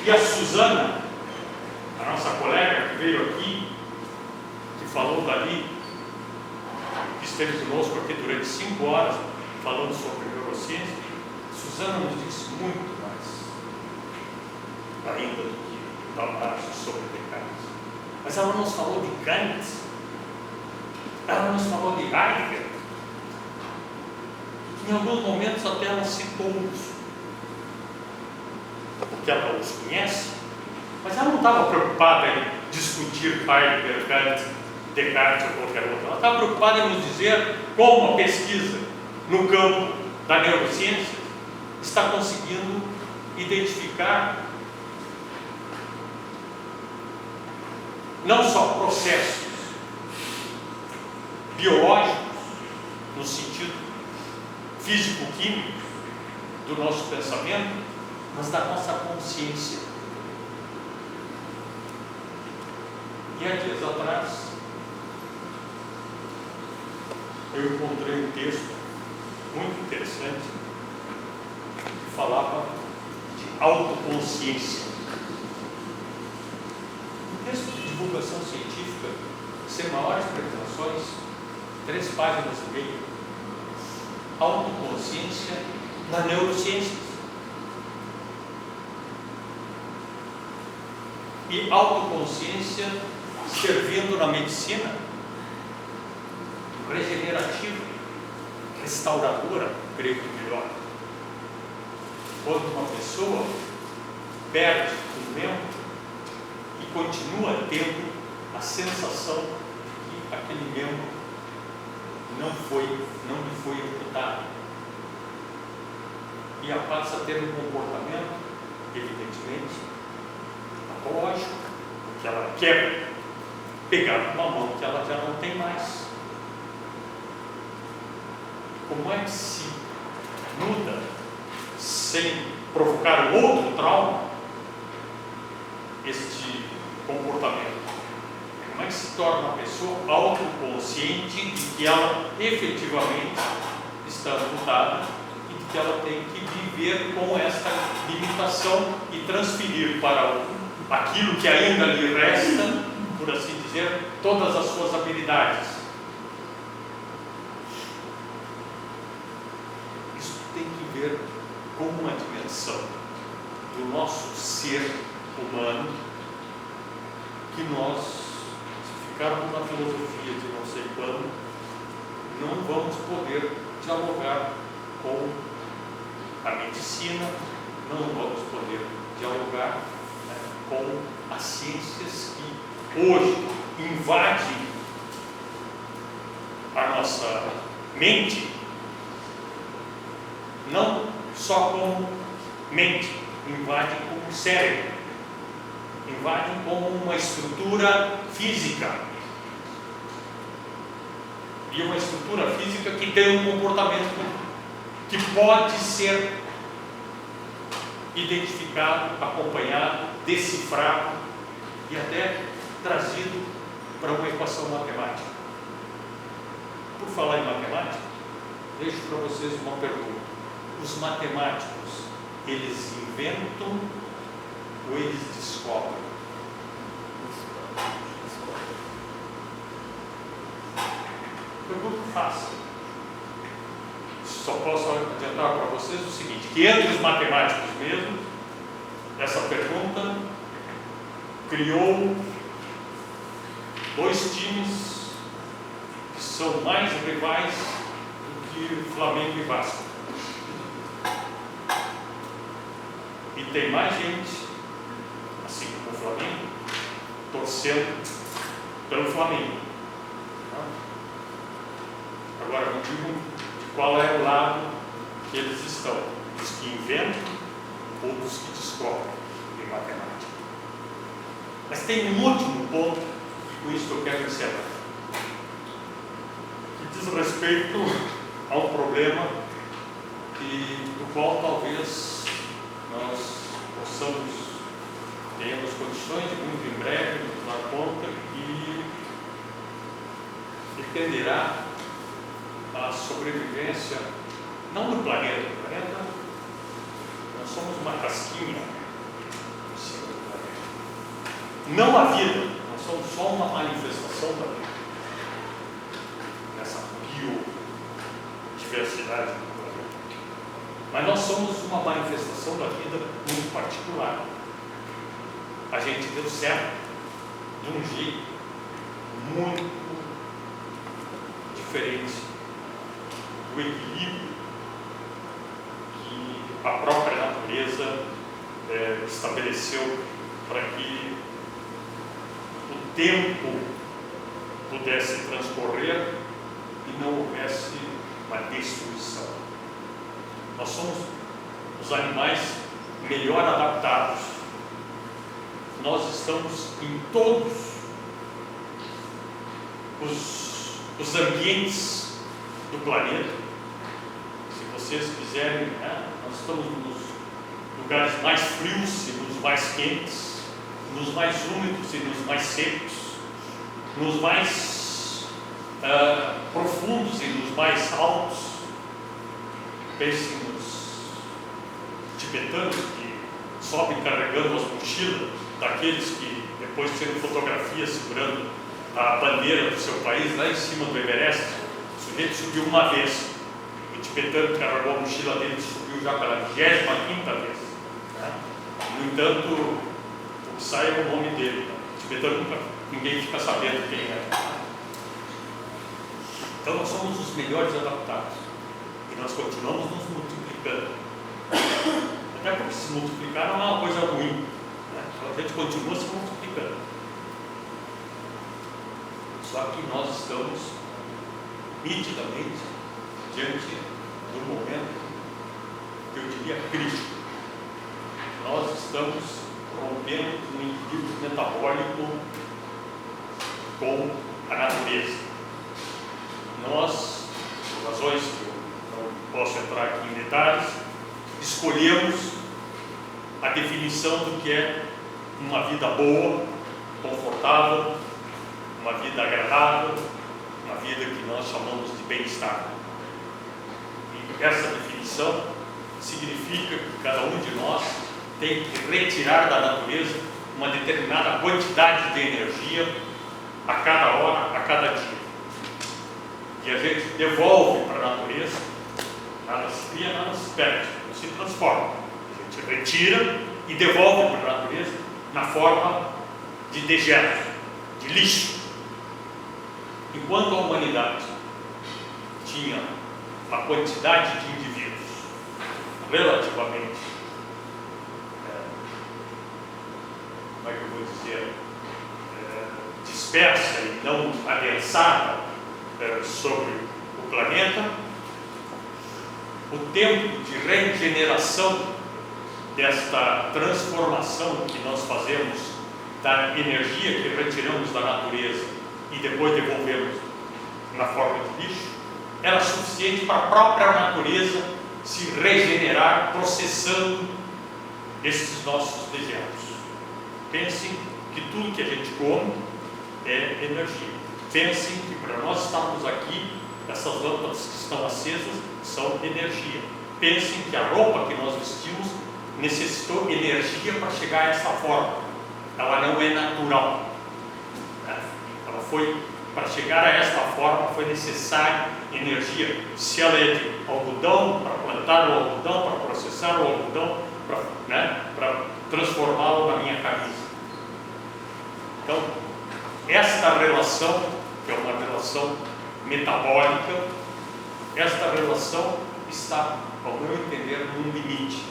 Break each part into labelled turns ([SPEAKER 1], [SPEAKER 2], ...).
[SPEAKER 1] E a Suzana, a nossa colega que veio aqui, que falou dali, que esteve conosco aqui durante 5 horas, falando sobre neurociência, Suzana nos disse muito mais ainda do que Dalmacho sobre Descartes. Mas ela nos falou de Kant, ela nos falou de Heidegger, em alguns momentos até ela citou-os, porque ela os conhece, mas ela não estava preocupada em discutir Heidegger, Kant, Descartes ou qualquer outro. Ela estava preocupada em nos dizer como a pesquisa no campo da neurociência está conseguindo identificar não só processos biológicos, no sentido físico-químico do nosso pensamento, mas da nossa consciência. E há dias atrás, eu encontrei um texto muito interessante que falava de autoconsciência. Um texto de divulgação científica, sem maiores pretensões, 3 páginas e meia. Autoconsciência na neurociência. E autoconsciência servindo na medicina regenerativa, restauradora, creio que melhor. Quando uma pessoa perde um membro e continua tendo a sensação de que aquele membro não lhe foi amputado, e a passa a ter um comportamento, evidentemente, patológico, porque ela quer pegar uma mão que ela já não tem mais. Como é que se muda sem provocar um outro trauma este comportamento? Como é que se torna a pessoa autoconsciente de que ela efetivamente está amputada e de que ela tem que viver com esta limitação e transferir para aquilo que ainda lhe resta, por assim dizer, todas as suas habilidades? Isso tem que ver com uma dimensão do nosso ser humano que nós, se ficarmos na filosofia de não sei quando, não vamos poder dialogar com a medicina, não vamos poder dialogar com as ciências que hoje invadem a nossa mente, não só como mente, invadem como cérebro, invadem como uma estrutura física, e uma estrutura física que tem um comportamento que pode ser identificado, acompanhado, decifrado e até trazido para uma equação matemática. Por falar em matemática, deixo para vocês uma pergunta. Os matemáticos, eles inventam ou eles descobrem? Pergunta fácil. Só posso adiantar para vocês o seguinte, que entre os matemáticos mesmo, essa pergunta criou 2 times que são mais rivais do que Flamengo e Vasco. E tem mais gente, assim como o Flamengo, torcendo pelo Flamengo. Agora, me digam de qual é o lado que eles estão, dos que inventam ou dos que descobrem em matemática. Mas tem um último ponto, e com isso eu quero encerrar, que diz respeito a um problema do qual talvez nós tenhamos condições de muito em breve nos dar conta e dependerá a sobrevivência, não do planeta. O planeta, nós somos uma casquinha, não a vida, nós somos só uma manifestação da vida, nessa biodiversidade do planeta. Mas nós somos uma manifestação da vida muito particular. A gente deu certo de um jeito muito diferente do equilíbrio que a própria natureza estabeleceu para que o tempo pudesse transcorrer e não houvesse uma destruição. Nós somos os animais melhor adaptados. Nós estamos em todos os ambientes do planeta. Se vocês quiserem, nós estamos nos lugares mais frios e nos mais quentes, nos mais úmidos e nos mais secos, nos mais profundos e nos mais altos. Pensem nos tibetanos que sobem carregando as mochilas daqueles que depois tiram fotografias segurando a bandeira do seu país lá em cima do Everest. O sujeito subiu uma vez, o tibetano que carregou a mochila dele subiu já pela 25ª vez, né? No entanto, o que sai é o nome dele, né? O tibetano ninguém fica sabendo quem é. Então nós somos os melhores adaptados e nós continuamos nos multiplicando, até porque se multiplicar não é uma coisa ruim, né? Então a gente continua se multiplicando. Só que nós estamos nitidamente diante do momento que eu diria crítico. Nós estamos rompendo um equilíbrio metabólico com a natureza. Nós, por razões que eu não posso entrar aqui em detalhes, escolhemos a definição do que é uma vida boa, confortável, uma vida agradável, uma vida que nós chamamos de bem-estar. E essa definição significa que cada um de nós tem que retirar da natureza uma determinada quantidade de energia a cada hora, a cada dia. E a gente devolve para a natureza, nada se cria, nada se perde, não se transforma. A gente retira e devolve para a natureza na forma de dejeto, de lixo. Enquanto a humanidade tinha a quantidade de indivíduos relativamente, como é que eu vou dizer, dispersa e não adensada sobre o planeta, o tempo de regeneração desta transformação que nós fazemos da energia que retiramos da natureza e depois devolvemos na forma de lixo, era suficiente para a própria natureza se regenerar, processando esses nossos dejetos. Pensem que tudo que a gente come é energia. Pensem que para nós estarmos aqui, essas lâmpadas que estão acesas são energia. Pensem que a roupa que nós vestimos necessitou energia para chegar a essa forma. Ela não é natural. Ela foi, para chegar a esta forma, foi necessária energia. Se ela é de algodão, para plantar o algodão, para processar o algodão, para transformá-lo na minha camisa. Então, esta relação, que é uma relação metabólica, esta relação está, ao meu entender, num limite.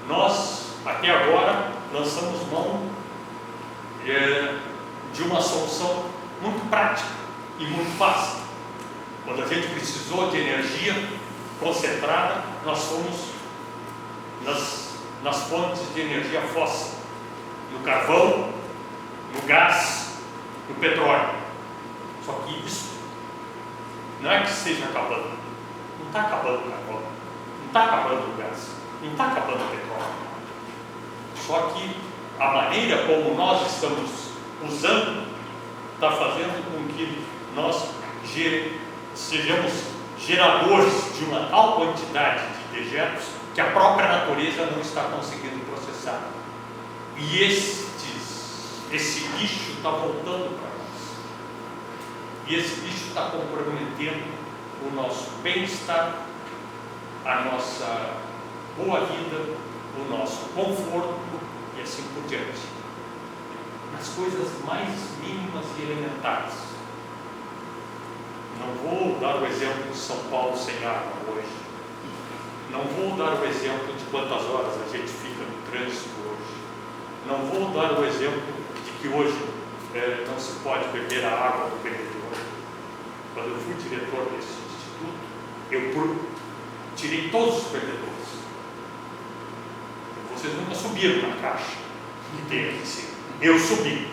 [SPEAKER 1] Nós, até agora, lançamos mão de uma solução muito prática e muito fácil. Quando a gente precisou de energia concentrada, nós fomos nas fontes de energia fóssil, no carvão, no gás, no petróleo. Só que isso não é que esteja acabando. Não está acabando o carvão, não está acabando o gás, não está acabando o petróleo. Só que a maneira como nós estamos usando está fazendo com que nós sejamos geradores de uma tal quantidade de dejetos que a própria natureza não está conseguindo processar. E estes Esse lixo está voltando para nós. E esse lixo está comprometendo o nosso bem-estar, a nossa boa vida, o nosso conforto e assim por diante. Nas coisas mais mínimas e elementares. Não vou dar o exemplo de São Paulo sem água hoje. Não vou dar o exemplo de quantas horas a gente fica no trânsito hoje. Não vou dar o exemplo de que hoje não se pode beber a água do bebedor. Quando eu fui diretor desse instituto, eu tirei todos os bebedores. Vocês nunca subiram na caixa inteira de cima. Eu subi.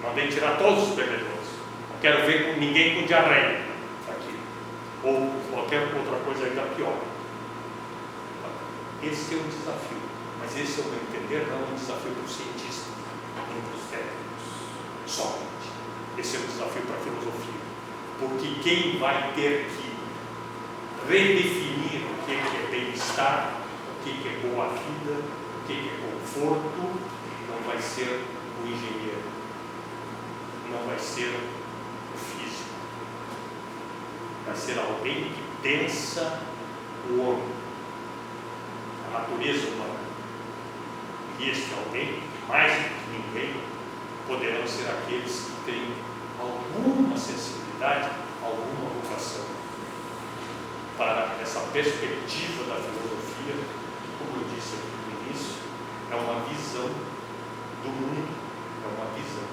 [SPEAKER 1] Mandei tirar todos os bebedores. Não quero ver ninguém com diarreia aqui. Ou qualquer outra coisa ainda pior. Esse é um desafio. Mas esse, ao meu entender, não é um desafio para os cientistas, nem para os técnicos somente. Esse é um desafio para a filosofia. Porque quem vai ter que redefinir o que é bem-estar, o que é boa vida, o que é conforto, não vai ser o engenheiro, não vai ser o físico, vai ser alguém que pensa o homem, a natureza humana. E este alguém, mais do que ninguém, poderão ser aqueles que têm alguma sensibilidade, alguma vocação para essa perspectiva da filosofia, como eu disse aqui no início, é uma visão do mundo, é uma visão